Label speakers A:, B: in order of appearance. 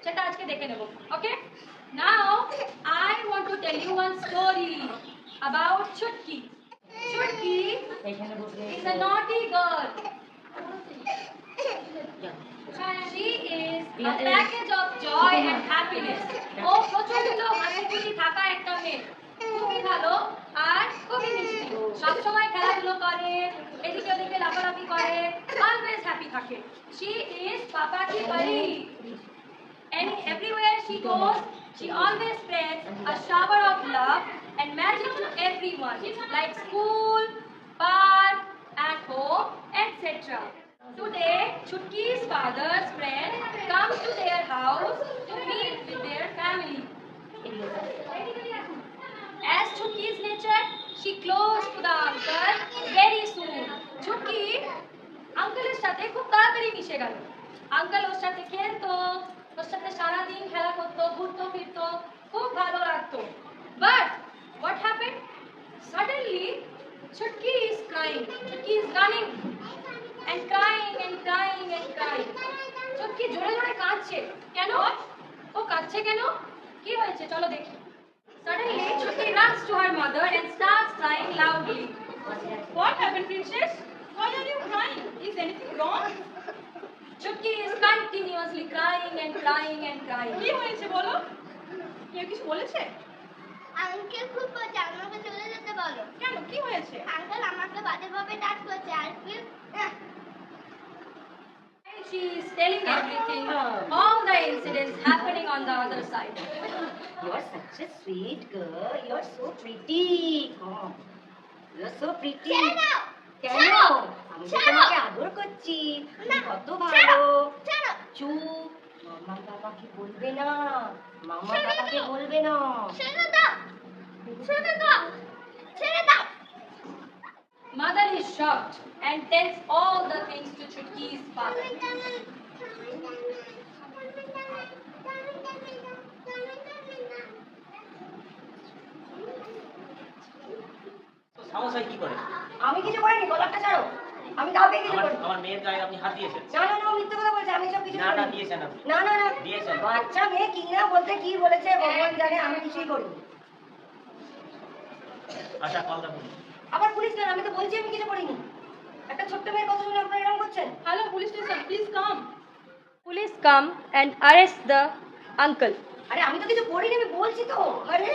A: সেটা আজকে দেখে নেব। Okay, now I want to tell you one story about Chutki. Chutki is a naughty girl. She is a package of joy and happiness. ও প্রচন্ড হাসিখুশি থাকা একটা মেয়ে, খুবই ভালো আর খুবই মিষ্টি, সবসময় খেলাধুলো করে, এদিকে ওদিকে লাফালাফি করে, অলওয়েজ হ্যাপি থাকে। She is Papa ki buddy. And everywhere she goes, she always spreads a shower of love and magic to everyone, like school, park, at home, etc. Today, Chutki's father's friend come to their house to meet with their family. As Chutki's nature, she close to the uncle very soon. Chutki আঙ্কেলের সাথে খুব তাড়াতাড়ি মিশে গেল। Uncle ওর সাথে খেলতো, ওর সাথে সারাদিন খেলা করতো, ঘুরতো ফিরতো, খুব ভালো লাগতো। But what happened? Suddenly, Chutki is crying. Chutki is running and crying and crying and crying. Chutki জোরে জোরে কাঁদছে। কেন? ও কাঁদছে কেন? কি হয়েছে চলো দেখি। Suddenly, Chutki runs to her mother and starts crying loudly.
B: What happened, princess? Why are you crying? Is anything wrong?
A: Chutki is continuously crying and crying and crying.
B: কি হয়েছে বলো? কেউ কিছু বলেছে?
C: আঙ্কেল খুব বলছে আমাকে চলে যেতে বলো।
B: কেন কি হয়েছে?
C: আঙ্কেল আমাকে বাজেভাবে টাচ করছে আর please
A: She is telling everything, all the incidents happening on the other side.
D: You are such a sweet girl. You are so pretty. Oh, you are so pretty.
C: ছেড়ে দাও
D: কেন?
C: ছাড়ো,
D: আমি তো
C: ছাড়ো।
D: তোমাকে আদর করছি। তুমি
C: না,
D: কত
C: ছাড়ো,
D: ভালো।
C: ছাড়ো।
D: চুপ। মামা বাবাকে বলবে না। মামা
C: ছেড়ে
D: বাবাকে
C: দাও।
D: বলবে না।
C: ছেড়ে দাও ছেড়ে দাও ছেড়ে দাও।
A: Mother is shocked and tells all the things to Chutki's father.
E: সাহস হয় কি করে?
D: আমি কিছু করিনি, গলাটা ছাড়ো। আমি কাউকে কিছু
E: আমার
D: করিনি।
E: আমার মেয়ের গায়ে আপনি হাত দিয়েছেন?
D: না না না, ও মিথ্যে কথা বলছে। আমি সব কিছু
E: না না
D: করিনি।
E: দিয়েছেন আপনি।
D: না না না,
E: দিয়েছেন।
D: বাচ্চা মেয়ে কি না বলতে কি বলেছে ভগবান জানে, আমি কিছুই করিনি।
E: আশা কল দা পুলিশ।
D: আবার পুলিশ কেন? আমি তো বলছি আমি কিছু করিনি। একটা ছোট্ট মেয়ের কথা শুনে আপনারা এরকম করছেন?
B: Hello police station, please come.
A: Police come and arrest the uncle.
D: আরে আমি তো কিছু করিনি, আমি বলছি তো। আরে